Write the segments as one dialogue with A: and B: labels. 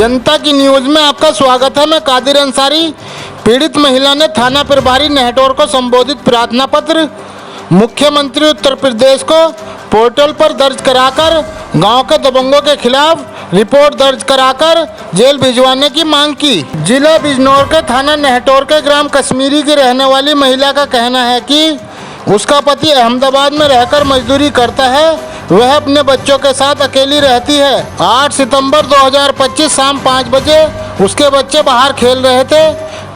A: जनता की न्यूज में आपका स्वागत है। मैं कादिर अंसारी। पीड़ित महिला ने थाना प्रभारी नेहटोर को संबोधित प्रार्थना पत्र मुख्यमंत्री उत्तर प्रदेश को पोर्टल पर दर्ज कराकर गांव के दबंगों के खिलाफ रिपोर्ट दर्ज कराकर जेल भिजवाने की मांग की। जिला बिजनौर के थाना नेहटोर के ग्राम कश्मीरी की रहने वाली महिला का कहना है कि उसका पति अहमदाबाद में रहकर मजदूरी करता है। वह अपने बच्चों के साथ अकेली रहती है। 8 सितंबर 2025 शाम 5 बजे उसके बच्चे बाहर खेल रहे थे।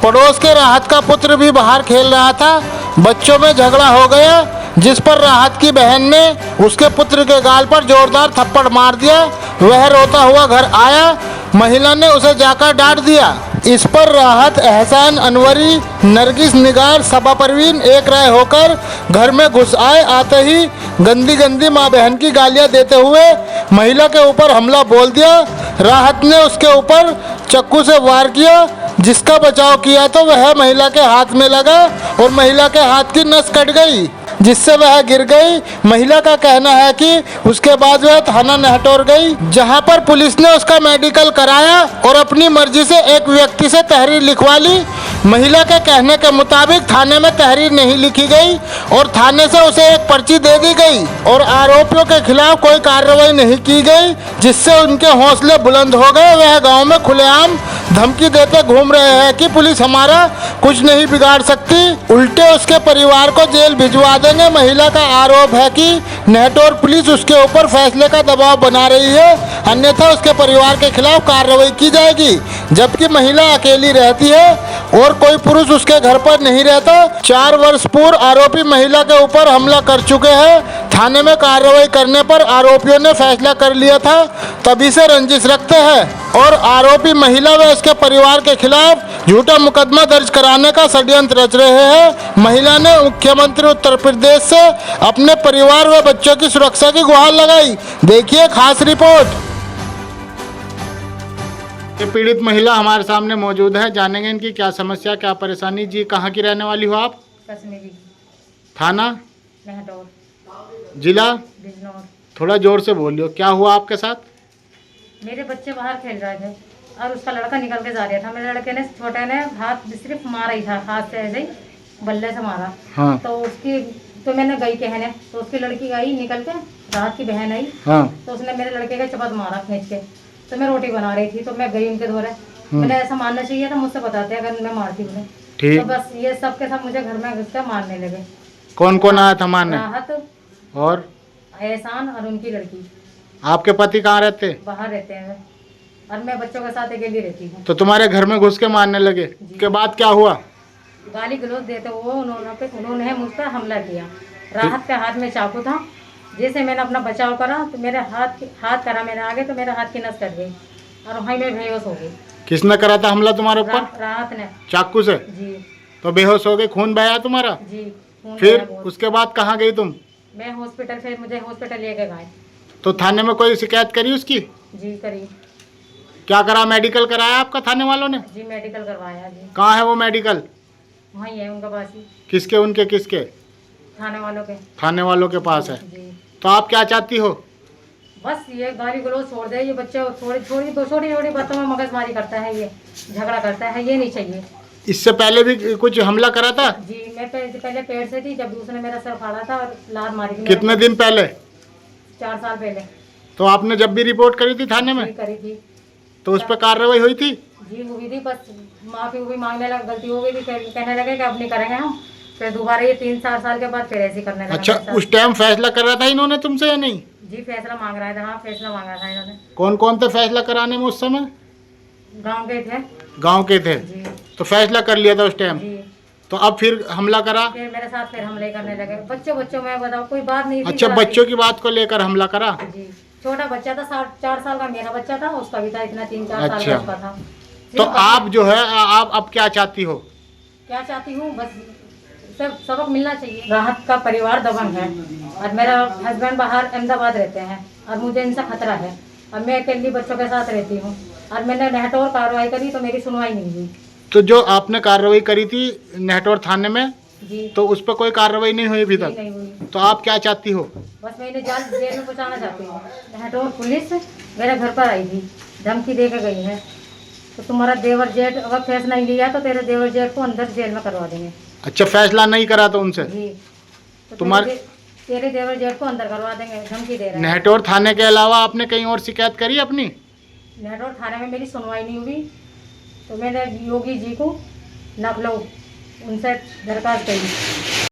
A: पड़ोस के राहत का पुत्र भी बाहर खेल रहा था। बच्चों में झगड़ा हो गया, जिस पर राहत की बहन ने उसके पुत्र के गाल पर जोरदार थप्पड़ मार दिया। वह रोता हुआ घर आया। महिला ने उसे जाकर डांट दिया। इस पर राहत, एहसान, अनवरी, नरगिस, निगार, सबा परवीन एक राय होकर घर में घुस आए। आते ही गंदी गंदी माँ बहन की गालियाँ देते हुए महिला के ऊपर हमला बोल दिया। राहत ने उसके ऊपर चाकू से वार किया, जिसका बचाव किया तो वह महिला के हाथ में लगा और महिला के हाथ की नस कट गई, जिससे वह गिर गई। महिला का कहना है कि उसके बाद वह थाना नेहटोर गई, जहां पर पुलिस ने उसका मेडिकल कराया और अपनी मर्जी से एक व्यक्ति से तहरीर लिखवा ली। महिला के कहने के मुताबिक थाने में तहरीर नहीं लिखी गई और थाने से उसे एक पर्ची दे दी गई और आरोपियों के खिलाफ कोई कार्रवाई नहीं की गई, जिससे उनके हौसले बुलंद हो गए। वह गाँव में खुलेआम धमकी देते घूम रहे हैं कि पुलिस हमारा कुछ नहीं बिगाड़ सकती, उल्टे उसके परिवार को जेल भिजवा देंगे। महिला का आरोप है कि नेहटोर पुलिस उसके ऊपर फैसले का दबाव बना रही है, अन्यथा उसके परिवार के खिलाफ कार्रवाई की जाएगी। जबकि महिला अकेली रहती है और कोई पुरुष उसके घर पर नहीं रहता। 4 वर्ष पूर्व आरोपी महिला के ऊपर हमला कर चुके हैं। थाने में कार्रवाई करने पर आरोपियों ने फैसला कर लिया था, तभी से रंजिश रखते हैं और आरोपी महिला व उसके परिवार के खिलाफ झूठा मुकदमा दर्ज कराने का षड्यंत्र रच रहे हैं। महिला ने मुख्यमंत्री उत्तर प्रदेश से अपने परिवार व बच्चों की सुरक्षा की गुहार लगाई। देखिए खास रिपोर्ट। ये पीड़ित महिला हमारे सामने मौजूद है, जानेंगे इनकी क्या समस्या, क्या परेशानी। जी, कहाँ की रहने वाली हो आप?
B: कश्मीरी।
A: थाना
B: नेहटोर।
A: जिला
B: बिजनौर।
A: थोड़ा जोर से बोलियो। क्या हुआ आपके साथ?
B: मेरे बच्चे बाहर खेल रहे थे और उसका लड़का निकल के जा रहा था। मेरे लड़के ने, छोटे ने, हाथ सिर्फ मारा ही था, हाथ से ऐसे ही बल्ले से मारा।
A: हाँ।
B: तो मैंने गई कहने, तो उसकी लड़की गई निकल के, रात की बहन आई।
A: हाँ।
B: तो उसने मेरे लड़के का चपत मारा खींच के। तो मैं रोटी बना रही थी, तो मैं गई उनके धोरे। मैंने ऐसा मारना चाहिए था, मुझसे बताते अगर मैं मारती उन्हें।
A: ठीक।
B: तो बस ये सब के सब मुझे घर में घुस कर मारने लगे।
A: कौन कौन आया था मारने?
B: राहत
A: और
B: एहसान और उनकी लड़की।
A: आपके पति कहाँ रहते?
B: बाहर रहते हैं और मैं बच्चों के साथ अकेली रहती हूँ।
A: तो तुम्हारे घर में घुस के मारने लगे, उसके बाद क्या हुआ?
B: गाली गलौज देते वो उन्होंने मुझ पर हमला किया। राहत के हाथ में चाकू था। जैसे मैंने अपना बचाव करा तो मेरे हाथ करा मेरे आगे, तो मेरे हाथ की नस कट गई और वहीं मैं बेहोश हो गई।
A: किसने करा था हमला तुम्हारे ऊपर?
B: राहत ने।
A: चाकू से?
B: जी।
A: तो बेहोश हो गए, खून बहाया तुम्हारा?
B: जी।
A: फिर उसके बाद कहाँ गई तुम?
B: मैं हॉस्पिटल, फिर मुझे हॉस्पिटल लेके गए।
A: तो थाने में कोई शिकायत करी उसकी?
B: जी करी।
A: क्या करा? मेडिकल कराया आपका थाने वालों ने?
B: जी मेडिकल करवाया। जी।
A: कहाँ है वो मेडिकल?
B: वहीं है उनका पास ही।
A: किसके? उनके किसके?
B: थाने वालों के।
A: थाने वालों के पास है।
B: जी।
A: तो आप क्या चाहती हो?
B: बस ये गाली गलौज छोड़ दे। ये बच्चे छोटी बातों में मगजमारी करता है, ये झगड़ा करता है, ये नहीं चाहिए।
A: इससे पहले भी कुछ हमला करा था?
B: जी मैं पहले पेड़ से थी, जब दूसरे मेरा सर फाड़ा था और लात मारी थी।
A: कितने दिन पहले?
B: 4 साल पहले।
A: तो आपने जब भी रिपोर्ट करी थी थाने में?
B: जी करी थी।
A: तो उस पर कार्रवाई हुई थी?
B: जी हुई थी, बस माफी भी मांगने लगा, गलती हो गई थी, कहने लगे कि अब नहीं करेंगे हम। फिर दोबारा ये 3-4 साल के बाद फिर ऐसे करने लगा।
A: अच्छा, उस टाइम फैसला कर रहा था इन्होंने तुमसे या नहीं?
B: जी फैसला मांग रहा था। हाँ फैसला मांगा था इन्होंने।
A: कौन कौन थे फैसला कराने में उस समय?
B: गाँव के थे।
A: गांव के थे?
B: जी।
A: तो फैसला कर लिया था उस टाइम?
B: जी।
A: तो अब फिर हमला करा?
B: फिर मेरे साथ फिर हमले करने लगे। बच्चों में बताओ, कोई बात नहीं थी।
A: अच्छा, बच्चों की बात को लेकर हमला करा?
B: जी। छोटा बच्चा था, 4 साल का मेरा बच्चा था, उसका भी था इतना, 3-4 साल का उसका था।
A: तो आप जो है आप अब क्या चाहती हो?
B: क्या चाहती हूँ, बस सब सबक मिलना चाहिए। राहत का परिवार दबंग है और मेरा हस्बैंड बाहर अहमदाबाद रहते हैं और मुझे इनसे खतरा है और मैं अकेली बच्चों के साथ रहती हूँ और मैंने नेहटोर कार्रवाई करी तो मेरी सुनवाई नहीं हुई।
A: तो जो आपने कार्रवाई करी थी नेहटोर थाने में,
B: जी।
A: तो उस पर कोई कार्रवाई नहीं हुई अभी तक?
B: नहीं हुई।
A: तो आप क्या चाहती हो?
B: बस मैं इन्हें जेल में पहुँचाना चाहती हूँ। नेहटोर पुलिस मेरे घर पर आई थी, धमकी दे के गई है, तो तुम्हारा देवर जेठ अगर फैसला नहीं लिया तो तेरे देवर जेठ को अंदर जेल में करवा देंगे।
C: अच्छा, फैसला नहीं करा तो उनसे
B: जी, तो
C: तुम्हारे
B: तेरे देवर जेठ को अंदर करवा देंगे, धमकी दे रहे हैं।
C: नेहटोर थाने के अलावा आपने कहीं और शिकायत करी अपनी?
B: नेहटोर थाने में मेरी सुनवाई नहीं हुई, तो मैंने योगी जी को लखनऊ उनसे दरखास्त करी।